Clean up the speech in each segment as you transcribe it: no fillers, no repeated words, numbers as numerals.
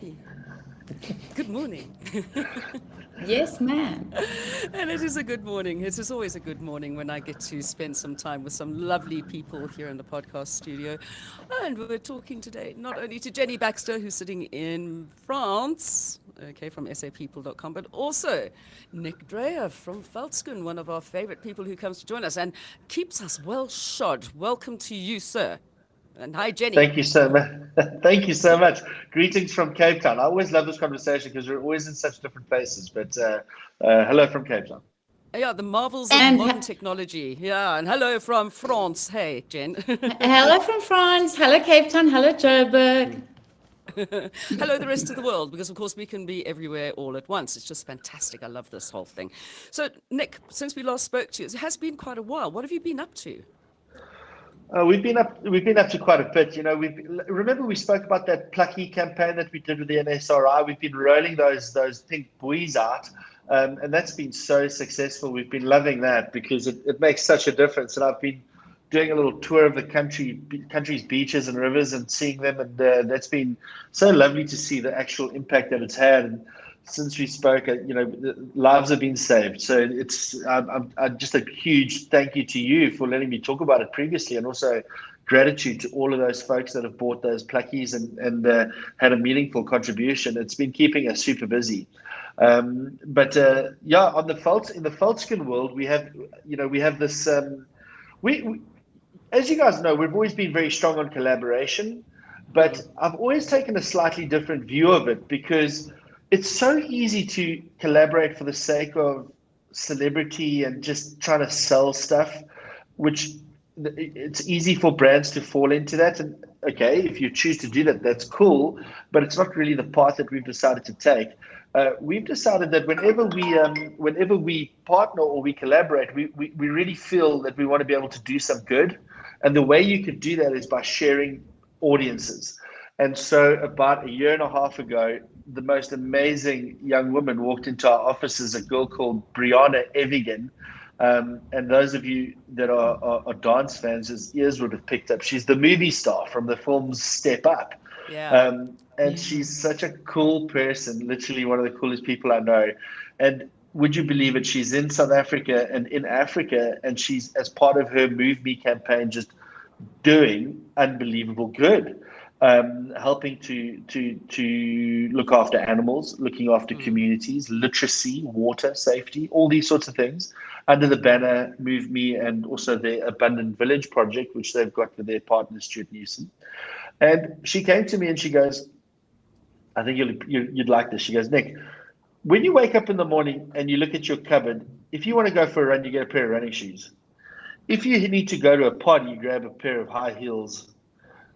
happy. Good morning. Yes, ma'am. And it is a good morning. It is always a good morning when I get to spend some time with some lovely people here in the podcast studio. And we're talking today not only to Jenny Baxter, who's sitting in France, okay, from SAPeople.com, but also Nick Dreyer from Veldskoen, one of our favorite people who comes to join us and keeps us well shod. Welcome to you, sir. And hi, Jenny. Thank you so much. Thank you so much. Greetings from Cape Town. I always love this conversation because we're always in such different places. But hello from Cape Town. Yeah, the marvels of And modern technology. Yeah, and hello from France. Hey, Jen. hello from France. Hello, Cape Town. Hello, Joburg. Hello, the rest of the world, because of course we can be everywhere all at once. It's just fantastic. I love this whole thing. So, Nick, since we last spoke to you, it has been quite a while. What have you been up to? We've been up to quite a bit. You know, remember we spoke about that plucky campaign that we did with the NSRI. We've been rolling those pink buoys out, and that's been so successful. We've been loving that because it makes such a difference. And I've been doing a little tour of the country's beaches and rivers and seeing them, and that's been so lovely to see the actual impact that it's had. And since we spoke, lives have been saved. So I'm just a huge thank you to you for letting me talk about it previously, and also gratitude to all of those folks that have bought those pluckies and had a meaningful contribution. It's been keeping us super busy. But in the Veldskoen world, we have this. We as you guys know, we've always been very strong on collaboration, but I've always taken a slightly different view of it because it's so easy to collaborate for the sake of celebrity and just trying to sell stuff, which it's easy for brands to fall into that. And okay, if you choose to do that, that's cool, but it's not really the path that we've decided to take. We've decided that whenever we partner or we collaborate, we really feel that we want to be able to do some good. And the way you could do that is by sharing audiences. And so about a year and a half ago, the most amazing young woman walked into our offices, a girl called Briana Evigan. And those of you that are dance fans, his ears would have picked up. She's the movie star from the films Step Up. Yeah. And she's such a cool person, literally one of the coolest people I know. And would you believe it? She's in South Africa and in Africa, and she's, as part of her MoveMe campaign, just doing unbelievable good. Helping to look after animals, looking after communities, literacy, water, safety, all these sorts of things under the banner MoveMe, and also the Abundant Village project, which they've got with their partner, Stuart Newsom. And she came to me and she goes, I think you'd like this. She goes, Nick, when you wake up in the morning and you look at your cupboard, if you want to go for a run, you get a pair of running shoes. If you need to go to a party, you grab a pair of high heels.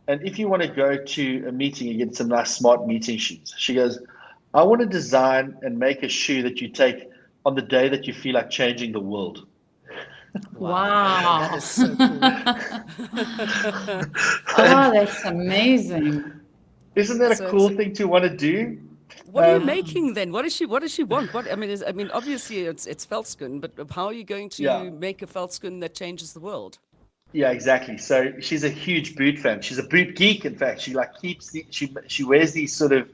And if you want to go to a meeting, you get some nice smart meeting shoes. She goes, I want to design and make a shoe that you take on the day that you feel like changing the world. Wow. That is so cool. Oh, that's amazing. Isn't that So- a cool thing to want to do? What are you making then? What does she want? Obviously it's Veldskoen, but how are you going to make a Veldskoen that changes the world? Yeah, exactly. So she's a huge boot fan. She's a boot geek. In fact, she she wears these sort of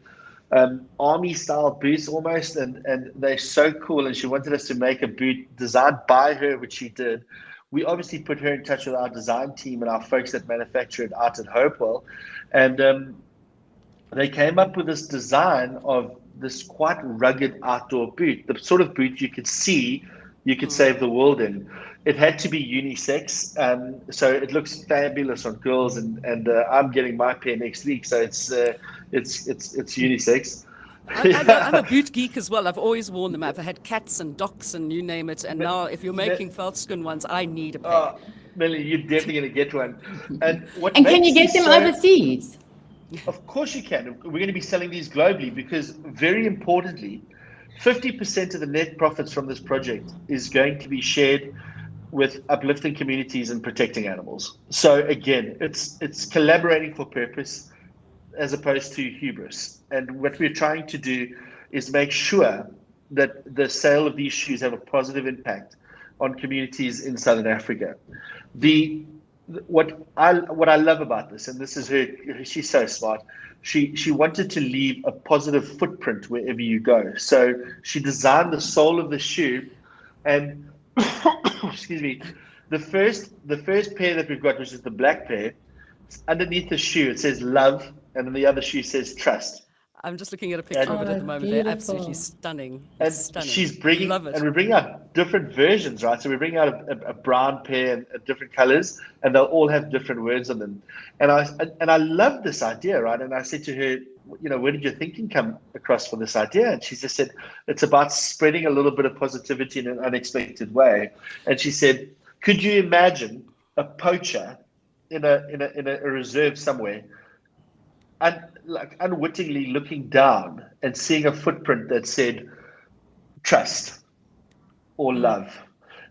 army style boots almost, and they're so cool. And she wanted us to make a boot designed by her, which she did. We obviously put her in touch with our design team and our folks that manufacture it out at Hopewell, and they came up with this design of this quite rugged outdoor boot, the sort of boot you could see you could save the world in. It had to be unisex, so it looks fabulous on girls, and I'm getting my pair next week, so it's unisex. I'm a boot geek as well. I've always worn them. I've had cats and dogs and you name it. And now if you're making Veldskoen ones, I need a pair. Melle, you're definitely going to get one. And Can you get them overseas? Of course you can. We're going to be selling these globally because, very importantly, 50% of the net profits from this project is going to be shared with uplifting communities and protecting animals. So again, it's collaborating for purpose as opposed to hubris. And what we're trying to do is make sure that the sale of these shoes have a positive impact on communities in Southern Africa. The what I love about this, and this is her, she's so smart. She wanted to leave a positive footprint wherever you go. So she designed the sole of the shoe, and excuse me, the first pair that we've got, which is the black pair, underneath the shoe it says love, and then the other shoe says trust. I'm just looking at a picture of it at the moment. They're absolutely stunning. And stunning. she's bringing, Love it. and we're bringing out different versions, right? So we're bringing out a brown pair and different colors, and they'll all have different words on them. And I love this idea, right? And I said to her, where did your thinking come across for this idea? And she just said, it's about spreading a little bit of positivity in an unexpected way. And she said, could you imagine a poacher in a reserve somewhere, and like unwittingly looking down and seeing a footprint that said trust or love?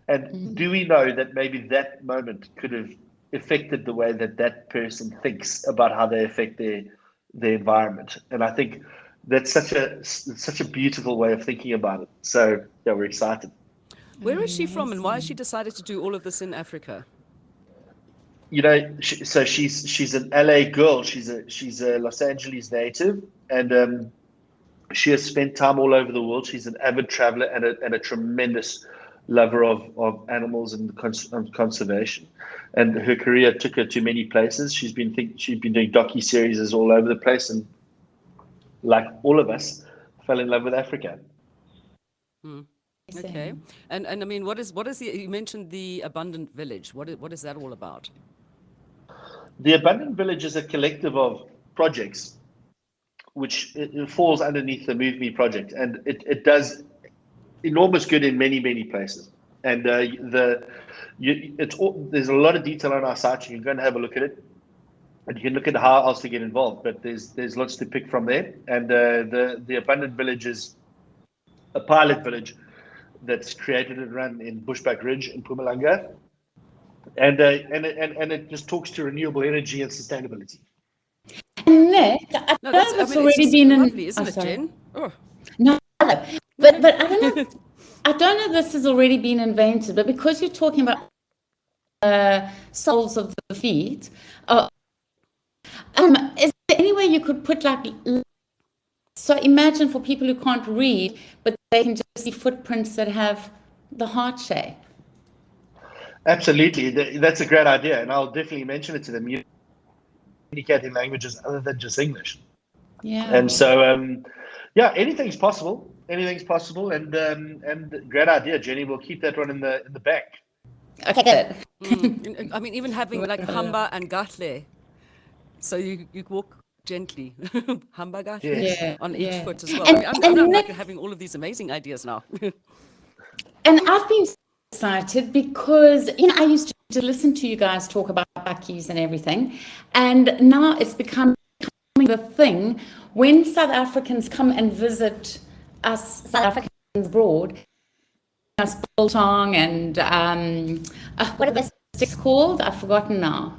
And do we know that maybe that moment could have affected the way that person thinks about how they affect their environment? And I think that's such a beautiful way of thinking about it. So yeah, we're excited. Where is she from, and why has she decided to do all of this in Africa? So she's an LA girl. She's a Los Angeles native, and she has spent time all over the world. She's an avid traveler and a tremendous lover of animals and conservation. And her career took her to many places. She's been doing docu-series all over the place, and like all of us, fell in love with Africa. Okay, and I mean, what is you mentioned the Abundant Village? What is that all about? The Abundant Village is a collective of projects, which it falls underneath the MoveMe project, and it does enormous good in many places. And there's a lot of detail on our site. You can go and have a look at it, and you can look at how else to get involved. But there's lots to pick from there. And the Abundant Village is a pilot village that's created and run in Bushbuck Ridge in Mpumalanga. And it just talks to renewable energy and sustainability. And Nick, I don't know if it's already been lovely, isn't it, Jen? Oh. No, but I don't know. I don't know if this has already been invented, but because you're talking about soles of the feet, is there any way you could put so imagine for people who can't read, but they can just see footprints that have the heart shape? Absolutely, that's a great idea, and I'll definitely mention it to them. You communicate in languages other than just English. Yeah. And so, anything's possible. Anything's possible, and great idea, Jenny. We'll keep that one in the back. Okay, I mean, even having like hamba and gatle, so you walk gently, hamba gatle on each foot as well. I'm like having all of these amazing ideas now. And I've been excited because I used to listen to you guys talk about buckies and everything, and now it's becoming the thing when South Africans come and visit us, South Africans abroad, us biltong and what are those sticks called? I've forgotten now.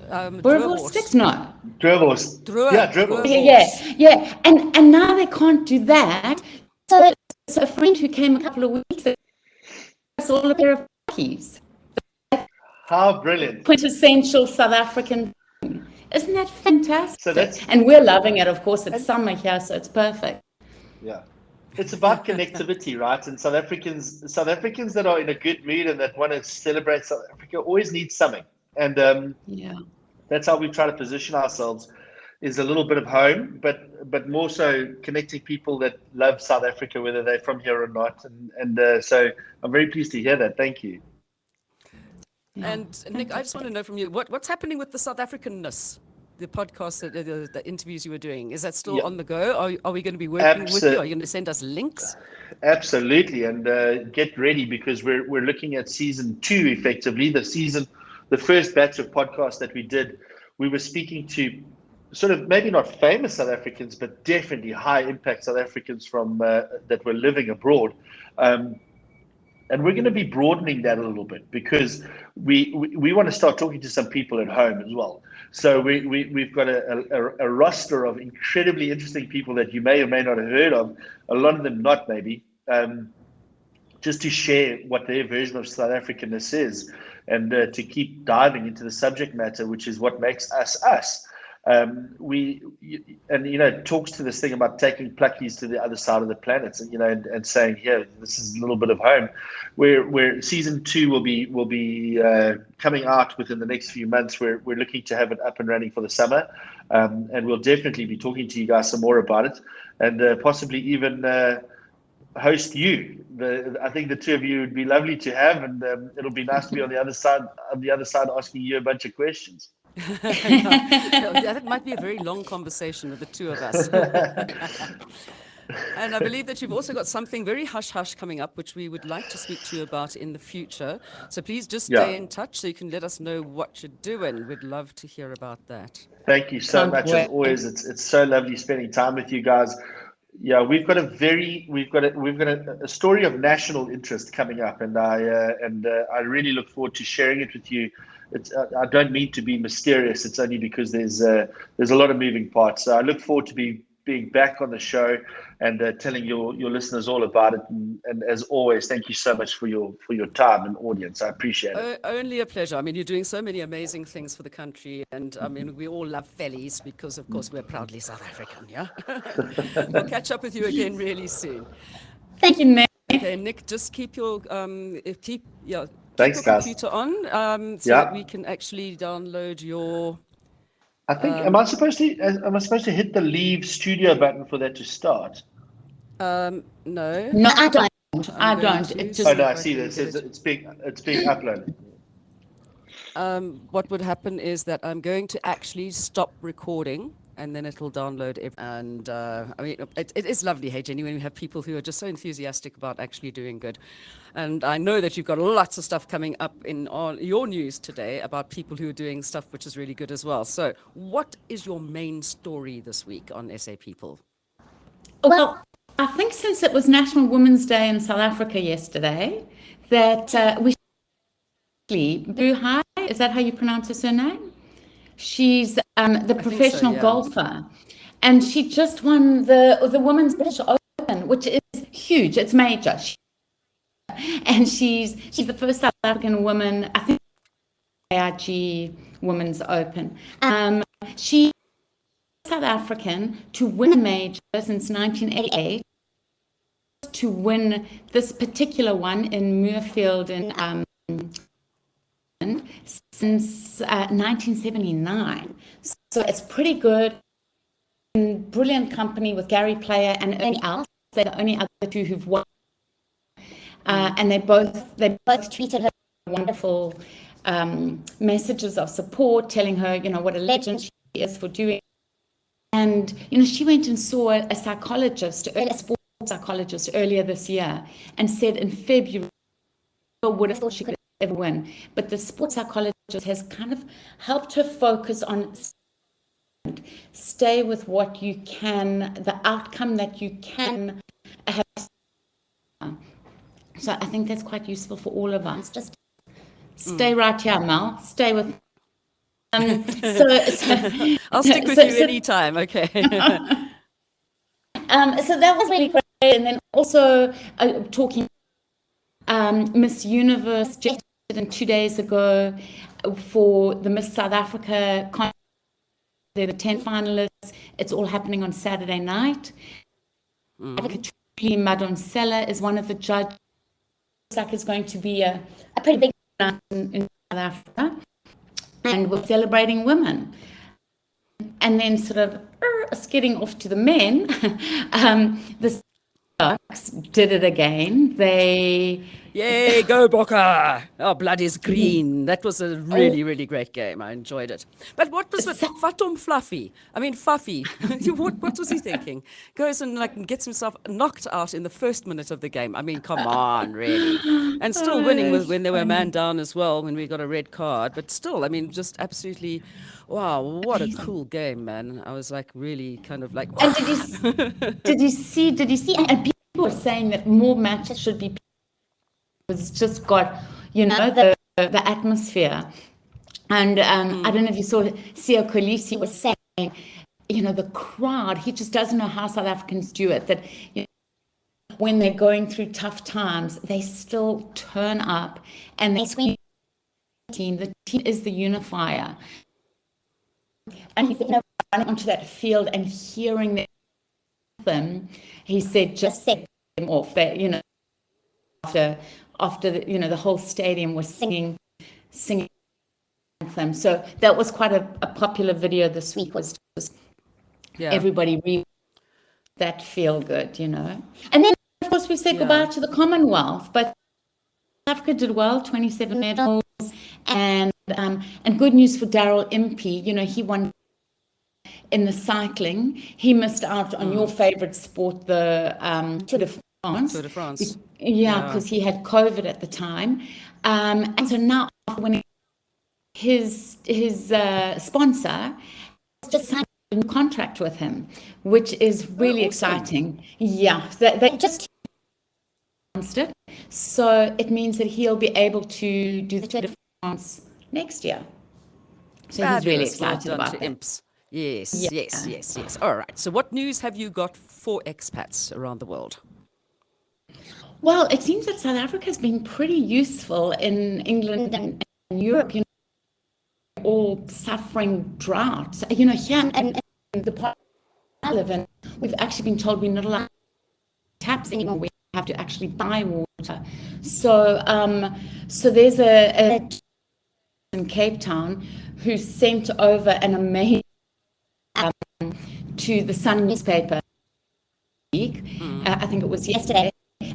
Boerewors sticks? No. Boerewors. Yeah, Boerewors. Yeah. And now they can't do that. So a friend who came a couple of weeks ago, all a pair of buckies. How brilliant. Quintessential South African. Isn't that fantastic? So and we're loving it, of course. It's summer here, so it's perfect. Yeah. It's about connectivity, right? And South Africans that are in a good mood and that want to celebrate South Africa always need something. And that's how we try to position ourselves, is a little bit of home, but more so connecting people that love South Africa, whether they're from here or not. And so I'm very pleased to hear that. Thank you. Yeah. And Nick, I just want to know from you, what's happening with the South Africanness, the podcast, the interviews you were doing? Is that still on the go? Are we going to be working with you? Are you going to send us links? Absolutely. And get ready, because we're looking at season 2 effectively. The first batch of podcasts that we did, we were speaking to sort of maybe not famous South Africans, but definitely high impact South Africans from that were living abroad. And we're going to be broadening that a little bit, because we want to start talking to some people at home as well. So we've got a roster of incredibly interesting people that you may or may not have heard of, a lot of them not maybe, just to share what their version of South Africanness is, and to keep diving into the subject matter, which is what makes us us. It talks to this thing about taking pluckies to the other side of the planet, and saying, here, this is a little bit of home. Where season 2 will be coming out within the next few months. We're looking to have it up and running for the summer, and we'll definitely be talking to you guys some more about it, and possibly even host you. I think the two of you would be lovely to have, and it'll be nice to be on the other side asking you a bunch of questions. That might be a very long conversation with the two of us. And I believe that you've also got something very hush-hush coming up, which we would like to speak to you about in the future. So please just stay in touch so you can let us know what you're doing. We'd love to hear about that. Thank you so much, as always. It's so lovely spending time with you guys. Yeah, we've got a story of national interest coming up, and I really look forward to sharing it with you. I don't mean to be mysterious. It's only because there's a lot of moving parts. So I look forward to being back on the show and telling your listeners all about it. And as always, thank you so much for your time and audience. I appreciate it. Only a pleasure. I mean, you're doing so many amazing things for the country, and I mean, we all love Vellies because, of course, we're proudly South African. Yeah. We'll catch up with you again really soon. Thank you, Nick. Okay, Nick, just keep your Thanks, guys. Computer on so that we can actually download your. I think am I supposed to hit the leave studio button for that to start? No, I don't. I see this. It's being uploaded. What would happen is that I'm going to actually stop recording, and then it'll download it. And I mean, it is lovely, hey, Jenny, when we have people who are just so enthusiastic about actually doing good. And I know that you've got lots of stuff coming up in your news today about people who are doing stuff which is really good as well. So what is your main story this week on SAPeople? Well, I think since it was National Women's Day in South Africa yesterday, that we Buhai, is that how you pronounce her surname? She's the professional golfer, and she just won the Women's British Open, which is huge. It's major. And she's the first South African woman, I think, AIG Women's Open. She's South African to win a major since 1988, to win this particular one in Muirfield since 1979. So it's pretty good. In brilliant company with Gary Player and Ernie Els. They're the only other two who've won. And they both tweeted her wonderful messages of support, telling her, what a legend she is for doing. And, she went and saw a sports psychologist earlier this year, and said in February, would have thought she could ever win. But the sports psychologist has kind of helped her focus on stay with what you can, the outcome that you can have. So I think that's quite useful for all of us. Just stay right here, Mel. Stay with. I'll stick with you anytime. Okay. So that was really great, and then also talking. Miss Universe just 2 days ago for the Miss South Africa. They're the 10 finalists. It's all happening on Saturday night. Madonsela is one of the judges. Like it's going to be a pretty big night in South Africa, and we're celebrating women. And then sort of skidding off to the men, the Sharks did it again. Yay, go Bokke! Our blood is green. That was a really, really great game. I enjoyed it. But what was with Fatum Fluffy? I mean, Fuffy. What was he thinking? Goes and gets himself knocked out in the first minute of the game. I mean, come on, really. And still winning when they were man down as well, when we got a red card. But still, I mean, just absolutely, wow, what a cool game, man. I was really kind of like. Wow. And did you see? And people were saying that more matches should be. It's just got, the atmosphere. And I don't know if you saw Siya Kolisi was saying, the crowd, he just doesn't know how South Africans do it, that when they're going through tough times, they still turn up and they swing the team. The team is the unifier. And he said, running onto that field and hearing them, he said, just set them off. That, after the whole stadium was singing them. So that was quite a popular video this week. Was everybody really that feel good, And then of course we said goodbye to the Commonwealth, but South Africa did well, 27 medals, and good news for Daryl Impey. He won in the cycling. He missed out on your favorite sport, the Tour de France. Tour de France. Because he had COVID at the time. And so now when his sponsor just signed a new contract with him, which is really exciting. Yeah, they just announced it. So it means that he'll be able to do the Tour de France next year. So he's really excited about that. Imps. Yes. All right. So what news have you got for expats around the world? Well, it seems that South Africa has been pretty useful in England and Europe, all suffering drought. Here and the part I live in, we've actually been told we're not allowed taps anymore. We have to actually buy water. So there's a in Cape Town who sent over an amazing to the Sun newspaper week. I think it was yesterday,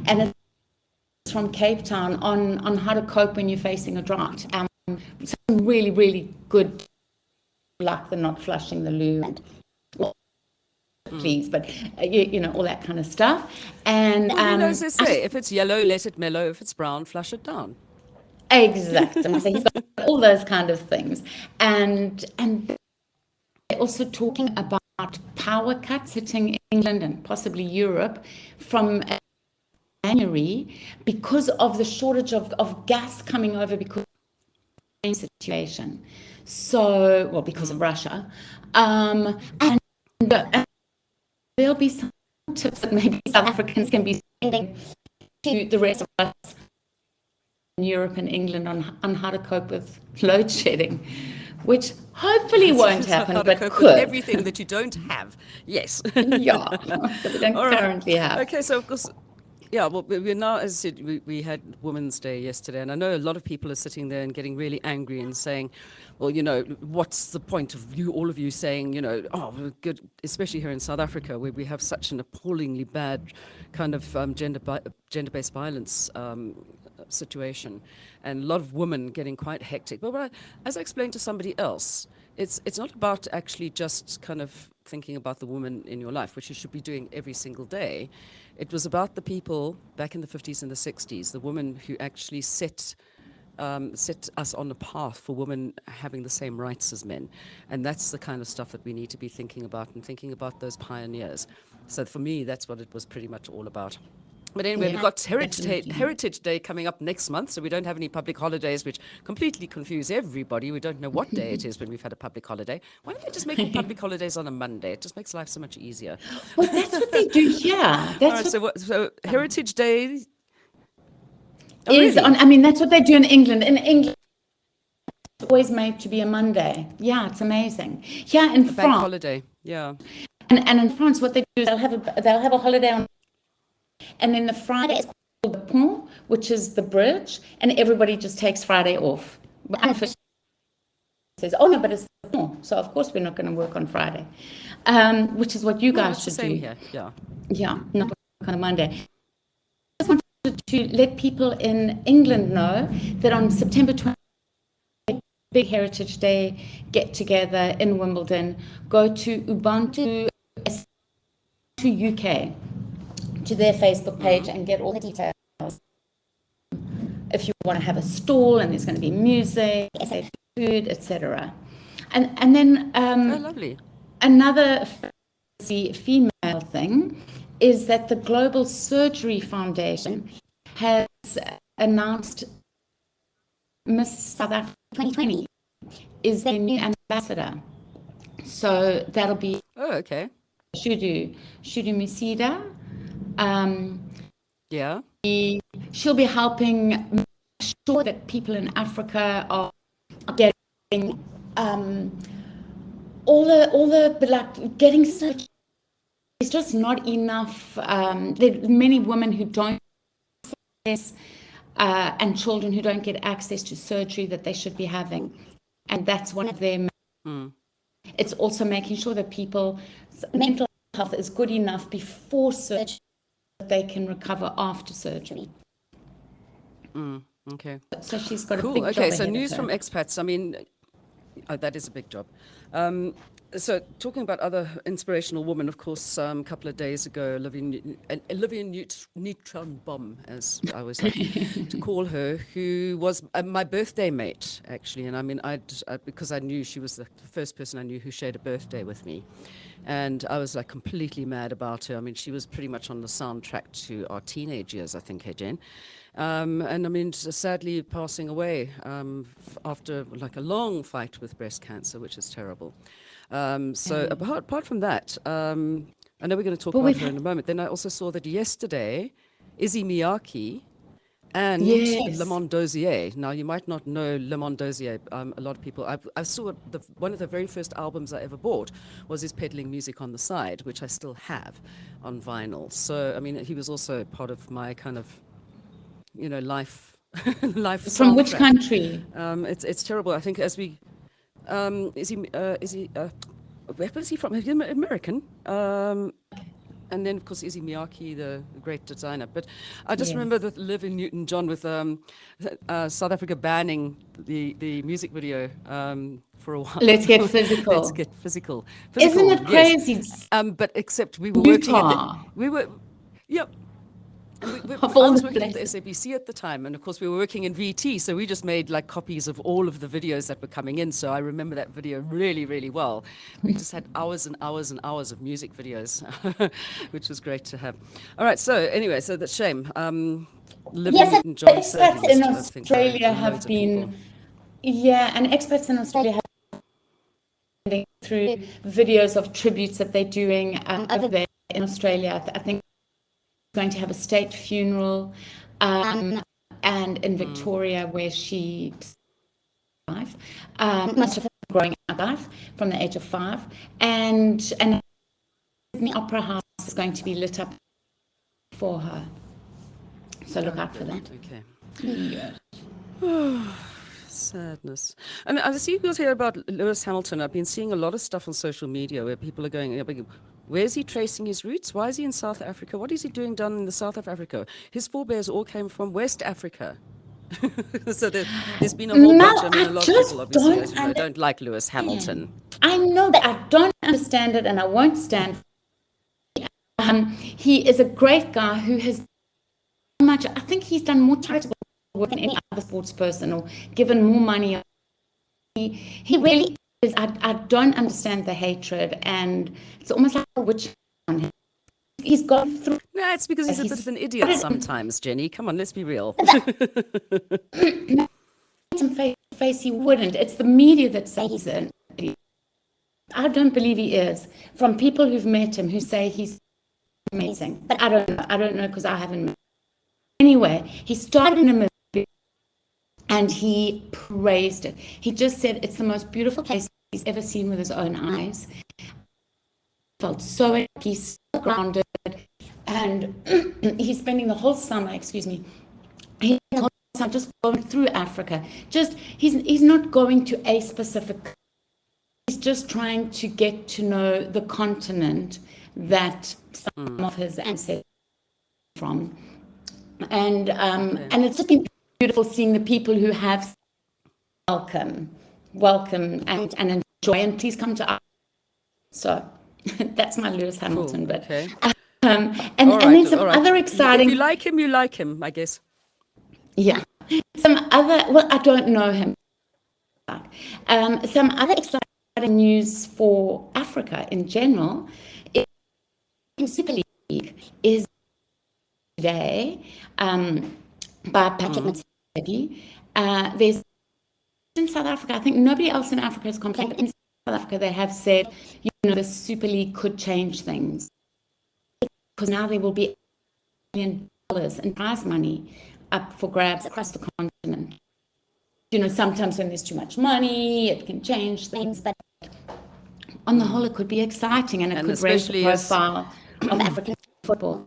and it's from Cape Town on how to cope when you're facing a drought. Some really, really good luck. They're not flushing the loo and please, but all that kind of stuff. And as they say, if it's yellow, let it mellow. If it's brown, flush it down. Exactly. So he's got all those kind of things, and they're also talking about power cuts hitting England and possibly Europe from January because of the shortage of gas coming over because of the situation. So, because of Russia, and there'll be some tips that maybe South Africans can be sending to the rest of us in Europe and England on how to cope with load shedding, which hopefully won't happen, but could. Everything that you don't have, yes. That we don't currently have. Okay, so of course, well, we're now, as I said, we had Women's Day yesterday, and I know a lot of people are sitting there and getting really angry and saying, well, what's the point of all of you saying, we're good, especially here in South Africa, where we have such an appallingly bad kind of gender-based violence situation, and a lot of women getting quite hectic. But as I explained to somebody else, it's not about actually just kind of thinking about the woman in your life, which you should be doing every single day. It was about the people back in the 50s and the 60s, the women who actually set us on a path for women having the same rights as men. And that's the kind of stuff that we need to be thinking about, and thinking about those pioneers. So for me, that's what it was pretty much all about. But anyway, we've got Heritage Day coming up next month, so we don't have any public holidays, which completely confuse everybody. We don't know what day it is when we've had a public holiday. Why don't they just make public holidays on a Monday? It just makes life so much easier. Well, that's what they do here. So Heritage Day is on. I mean, that's what they do in England. In England, it's always made to be a Monday. Yeah, it's amazing. Here in France, bank holiday. Yeah, and in France, what they do is they'll have a holiday on. And then the Friday is called the pont, which is the bridge, and everybody just takes Friday off. But says, oh no, but it's the pont, so of course we're not going to work on Friday, which is what you guys should do. Here. Yeah, not on a Monday. I just wanted to let people in England know that on September 20th, big Heritage Day get together in Wimbledon. Go to Ubuntu UK. To their Facebook page and get all the details. If you want to have a stall and there's going to be music, food, etc. And then lovely. Another female thing is that the Global Surgery Foundation has announced Miss South Africa 2020 is their new ambassador. So that'll be okay. Shudu Misida. Yeah. She'll be helping make sure that people in Africa are getting all the like getting such. It's just not enough. There are many women who don't access, and children who don't get access to surgery that they should be having, and that's one of their. It's also making sure that people's mental health is good enough before surgery that they can recover after surgery. Okay. So she's got Cool. a big job Okay. So ahead news of her. from expats. I mean, that is a big job. So talking about other inspirational women, of course, a couple of days ago, Olivia Neutron-Bomb, as I always like to call her, who was my birthday mate, actually. And I mean, because I knew she was the first person I knew who shared a birthday with me. And I was like completely mad about her. I mean, she was pretty much on the soundtrack to our teenage years, I think, hey, Jen. And I mean, sadly passing away after like a long fight with breast cancer, which is terrible. So apart from that, I know we're going to talk about her in a moment. Then I also saw that yesterday, Izzy Miyake and Le Monde Dozier. Now, you might not know Le Monde Dozier. A lot of people, I saw one of the very first albums I ever bought was his peddling music on the side, which I still have on vinyl. So, I mean, he was also part of my kind of, life From soundtrack. which country? It's terrible. I think as we, is he where was he from? He's American. And then, of course, Izzy Miyake, the great designer. But I just remember that Liv in Newton-John with South Africa banning the music video for a while. Let's get physical. Let's get physical. Isn't it crazy? Yes. But except we were working Yep. I was working at the SABC at the time, and of course we were working in VT, so we just made like copies of all of the videos that were coming in. So I remember that video really, really well. We just had hours and hours and hours of music videos, which was great to have. All right, so anyway, so that's shame. Yes, and expats in Australia have been, and expats in Australia have been through videos of tributes that they're doing over there in Australia. I think going to have a state funeral, and in Victoria where she must have been growing up life from the age of 5, and the Opera House is going to be lit up for her, so look out for that. Okay. Yeah. Sadness. And I see you guys hear about Lewis Hamilton. I've been seeing a lot of stuff on social media where people are going, where is he tracing his roots? Why is he in South Africa? What is he doing down in the south of Africa? His forebears all came from West Africa. So there's been a whole bunch. I mean, a lot of people obviously, as you know, don't like Lewis Hamilton. I know that. I don't understand it, and I won't stand for it. He is a great guy who has much. I think he's done more charitable work than any other sports person, or given more money. He really is. I don't understand the hatred, and it's almost like a witch on him. He's gone through. No, it's because he's a bit of an idiot sometimes, Jenny. Come on, let's be real. Face he wouldn't. It's the media that says he's an idiot. I don't believe he is. From people who've met him who say he's amazing, but I don't know because I haven't met him. Anyway, he started in a movie and he praised it. He just said it's the most beautiful place he's ever seen with his own eyes. Felt so at peace, so grounded, and he's spending the whole summer, just going through Africa. Just he's not going to a specific. He's just trying to get to know the continent that some of his ancestors from, and it's just been beautiful seeing the people who have welcome and enjoy, and please come to us. So. That's my Lewis Hamilton, cool. But okay. And then some other exciting. If you like him, I guess. Yeah, some other. Well, I don't know him. Some other exciting news for Africa in general. In Super League is today by Patrick Motsepe. There's in South Africa. I think nobody else in Africa has complained. But in South Africa, they have said, the Super League could change things because now there will be in prize money up for grabs across the continent. Sometimes when there's too much money, it can change things, but on the whole, it could be exciting, and it could raise the profile of African football.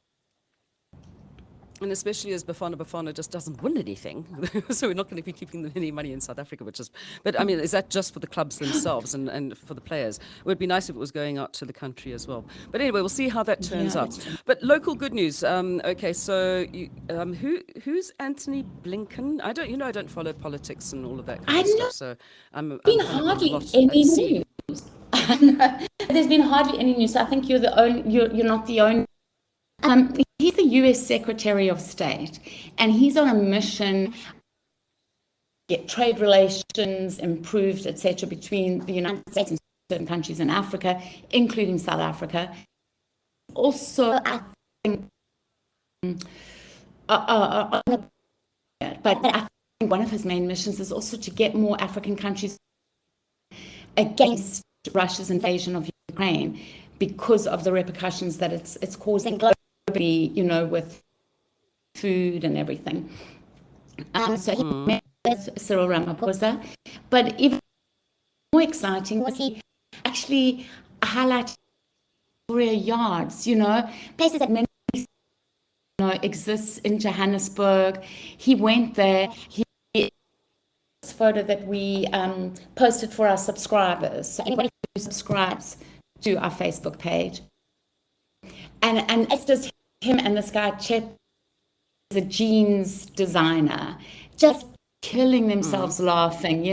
And especially as Bafana just doesn't win anything, so we're not going to be keeping any money in South Africa, but I mean, is that just for the clubs themselves and for the players? It would be nice if it was going out to the country as well. But anyway, we'll see how that turns out. But local good news. Okay, so who's Anthony Blinken? I don't follow politics and all of that kind of stuff. So I'm hardly any news. There's been hardly any news. I think you're not the only. He's the U.S. Secretary of State, and he's on a mission to get trade relations improved, etc., between the United States and certain countries in Africa, including South Africa. Also, I think, but I think one of his main missions is also to get more African countries against Russia's invasion of Ukraine because of the repercussions that it's causing globally, with food and everything. So he met Cyril Ramaphosa, but even more exciting was he actually highlighted Victoria Yards, places that many exists in Johannesburg. He went there. This photo that we posted for our subscribers. So anybody who subscribes to our Facebook page, and it's just him and this guy Chet, the jeans designer, just killing themselves laughing.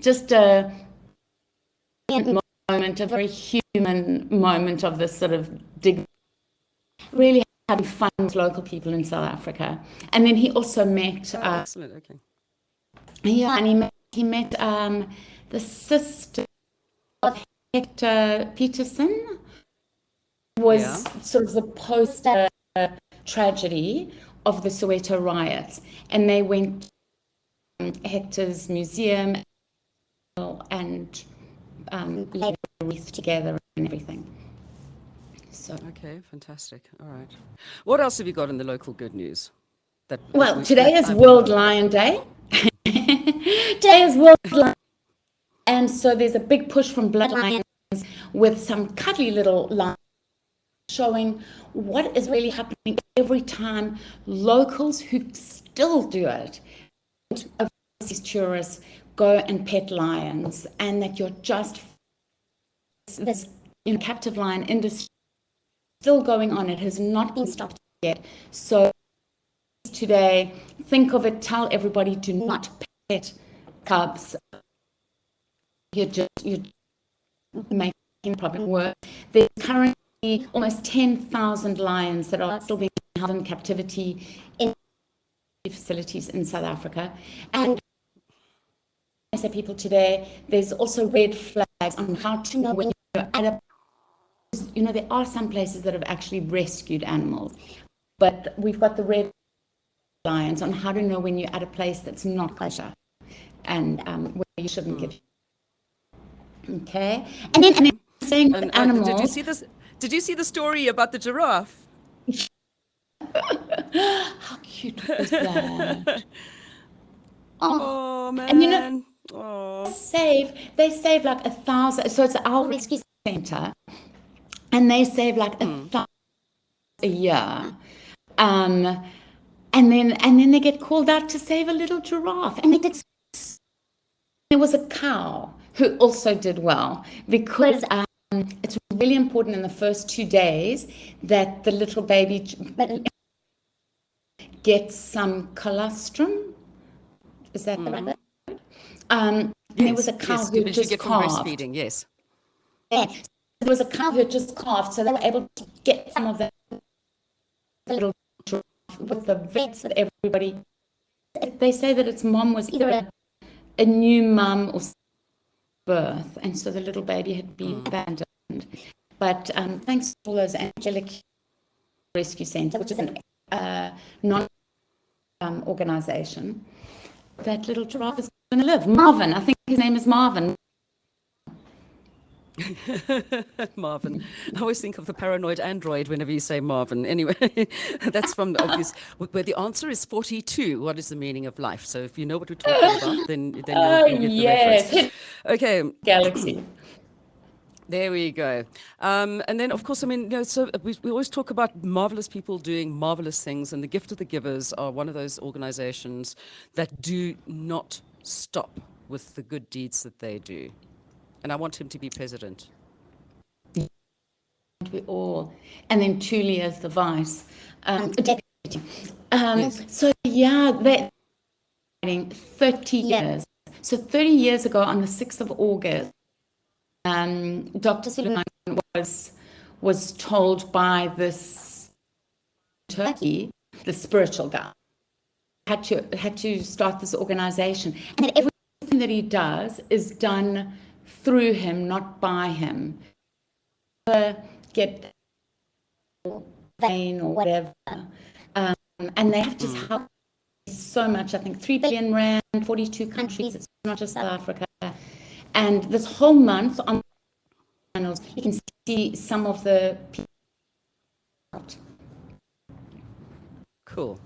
Just a moment, a very human moment of this sort of really having fun with local people in South Africa. And then he also met. Excellent. Okay. Yeah, and he met the sister of Hector Peterson. Was sort of the poster tragedy of the Soweto riots, and they went to Hector's museum and laid a wreath together and everything. So okay, fantastic. All right, what else have you got in the local good news? Today is World Lion Day. Today is World Lion, and so there's a big push from Blood Lions with some cuddly little lions showing what is really happening every time locals who still do it, overseas tourists, go and pet lions, and that you're just this captive lion industry still going on. It has not been stopped yet. So today, think of it, tell everybody, do not pet cubs. You're making the problem worse. There's currently almost 10,000 lions that are still being held in captivity in facilities in South Africa. And SAPeople today, there's also red flags on how to know when you're at a, there are some places that have actually rescued animals, but we've got the red lions on how to know when you're at a place that's not kosher and where you shouldn't give. Okay, and then saying with animals. Did you see the story about the giraffe? How cute was that? Oh man! And they save like 1,000. So it's our rescue center, and they save like 1,000 a year. And then they get called out to save a little giraffe, and there was a cow who also did well, because it's really important in the first 2 days that the little baby gets some colostrum. Is that the right word? Yes, there was a cow who just calved. Breastfeeding, yes. Yeah. There was a cow who just calved, so they were able to get some of the little giraffe with the vets that everybody. They say that its mom was either a new mum or birth, and so the little baby had been abandoned. But thanks to all those angelic rescue centers, which is a non-organization, that little giraffe is going to live. Marvin, I think his name is Marvin. Marvin. I always think of the paranoid android whenever you say Marvin. Anyway, that's from the obvious, where the answer is 42. What is the meaning of life? So if you know what we're talking about, then you'll get the reference. Okay. Galaxy. There we go. And then, of course, I mean, so we always talk about marvelous people doing marvelous things, and the Gift of the Givers are one of those organizations that do not stop with the good deeds that they do. And I want him to be president. We all, and then Tuli as the vice deputy. Yes. So yeah, they're 30 years. So 30 years ago, on the 6th of August, Dr. Suleiman was told by this Turkey, the spiritual guy, had to start this organization, and that everything that he does is done through him, not by him. Get pain or whatever, and they have just helped so much. I think 3 billion rand, 42 countries. It's not just South Africa. And this whole month on channels, you can see some of the people. Cool.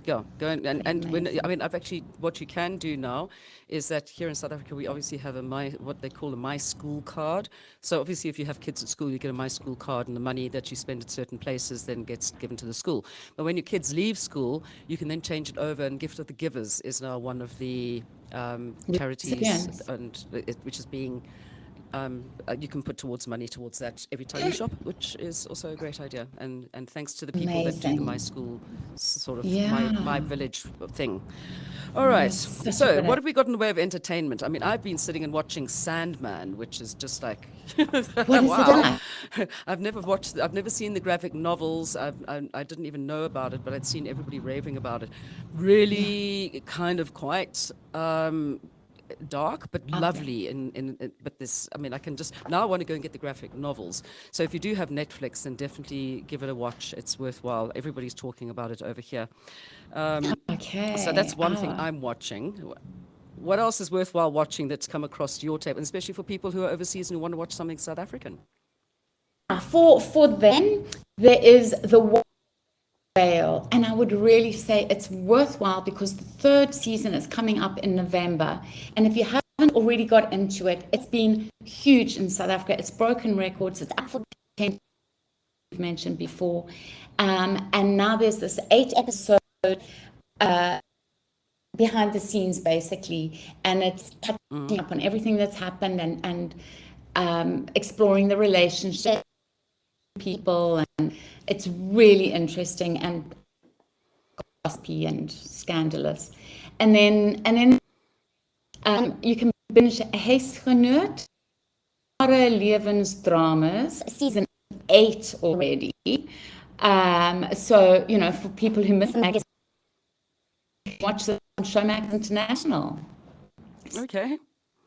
Yeah, go and when I mean, I've actually, what you can do now is that here in South Africa we obviously have what they call a My School card. So obviously, if you have kids at school, you get a My School card, and the money that you spend at certain places then gets given to the school. But when your kids leave school, you can then change it over, and Gift of the Givers is now one of the charities, which is being. You can put money towards that every time you shop, which is also a great idea. And thanks to the people that do the My School sort of my village thing. All right. So what have we got in the way of entertainment? I mean, I've been sitting and watching Sandman, which is just like, what is wow. I've never seen the graphic novels. I didn't even know about it, but I'd seen everybody raving about it. Really kind of quite dark but lovely but this, I mean, I can just now I want to go and get the graphic novels. So if you do have Netflix, then definitely give it a watch. It's worthwhile. Everybody's talking about it over here. So that's one thing I'm watching. What else is worthwhile watching that's come across your tape, and especially for people who are overseas and who want to watch something South African? For them, there is the Veil, and I would really say it's worthwhile because the 3rd season is coming up in November, and if you haven't already got into it, it's been huge in South Africa. It's broken records. It's up for 10, we've mentioned before, and now there's this 8-episode behind the scenes basically, and it's touching up on everything that's happened and exploring the relationship people, and it's really interesting and gossipy and scandalous. And then you can binge Huisgenoot, Ware Lewensdramas, season 8 already. So, for people who miss magazine, watch the ShowMax International. Okay.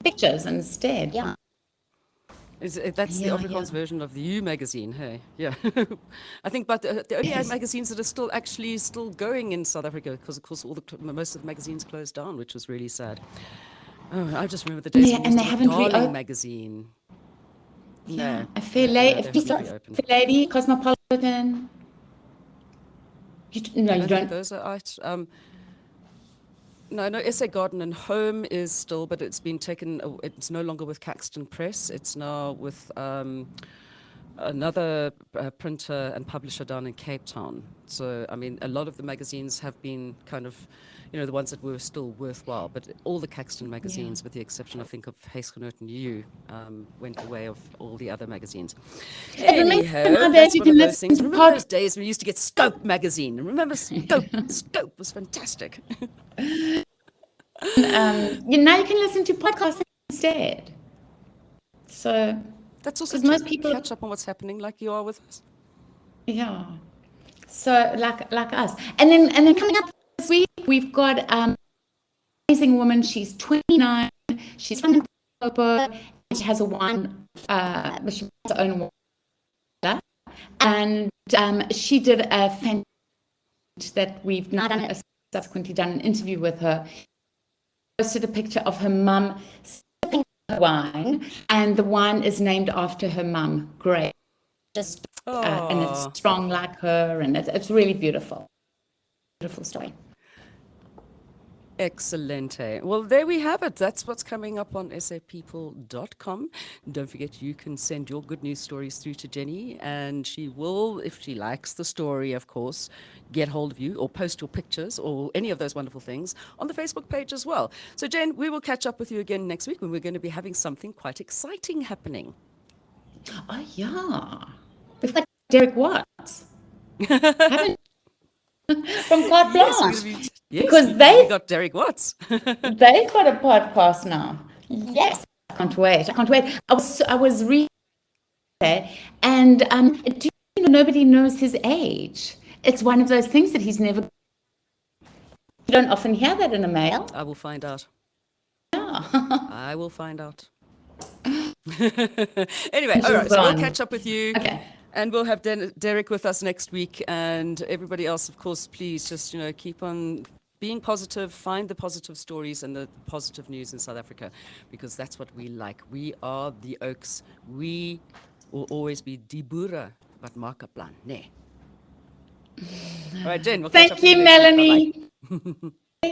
Pictures instead. Yeah. That's the Afrikaans version of the U magazine, hey? Yeah. I think, but the only magazines that are still going in South Africa, because of course most of the magazines closed down, which was really sad. Oh, I just remember the days when and they haven't Darling magazine. Yeah, a Fair Lady, Cosmopolitan. You don't. Those are out. No, SA Garden and Home is still, but it's been taken. It's no longer with Caxton Press. It's now with another printer and publisher down in Cape Town. So, I mean, a lot of the magazines have been kind of, the ones that were still worthwhile. But all the Caxton magazines, with the exception, I think, of Huisgenoot and You, went away of all the other magazines. Anyhow, that's one of those things. Remember those days when we used to get Scope magazine? Remember Scope? Scope was fantastic. Now you can listen to podcasts instead. So that's also most people catch up on what's happening, like you are with us. Yeah. So like us, and then coming up this week we've got amazing woman. She's 29. She's from Limpopo, and she has a wine. She has her own wine, and she did a fantastic that we've now subsequently done an interview with her. Posted a picture of her mum sipping wine, and the wine is named after her mum, Grace. Just and it's strong like her, and it's really beautiful. Beautiful story. Excellente. Well, there we have it. That's what's coming up on SAPeople.com. Don't forget, you can send your good news stories through to Jenni, and she will, if she likes the story, of course, get hold of you or post your pictures or any of those wonderful things on the Facebook page as well. So, Jen, we will catch up with you again next week when we're going to be having something quite exciting happening. Oh, yeah. It's like Derek Watts. From Carte Blanche. Yes, because we got Derek Watts. They've got a podcast now. Yes, I can't wait. I was reading there, and do you know, nobody knows his age. It's one of those things that he's never. You don't often hear that in a male. I will find out. Yeah. I will find out. Anyway, all right. So we'll catch up with you. Okay. And we'll have Derek with us next week, and everybody else, of course. Please just keep on being positive, find the positive stories and the positive news in South Africa, because that's what we like. We are the Oaks. We will always be die boere wat maak 'n plan, nee. All right, Jen. We'll catch up Thank you, Melanie.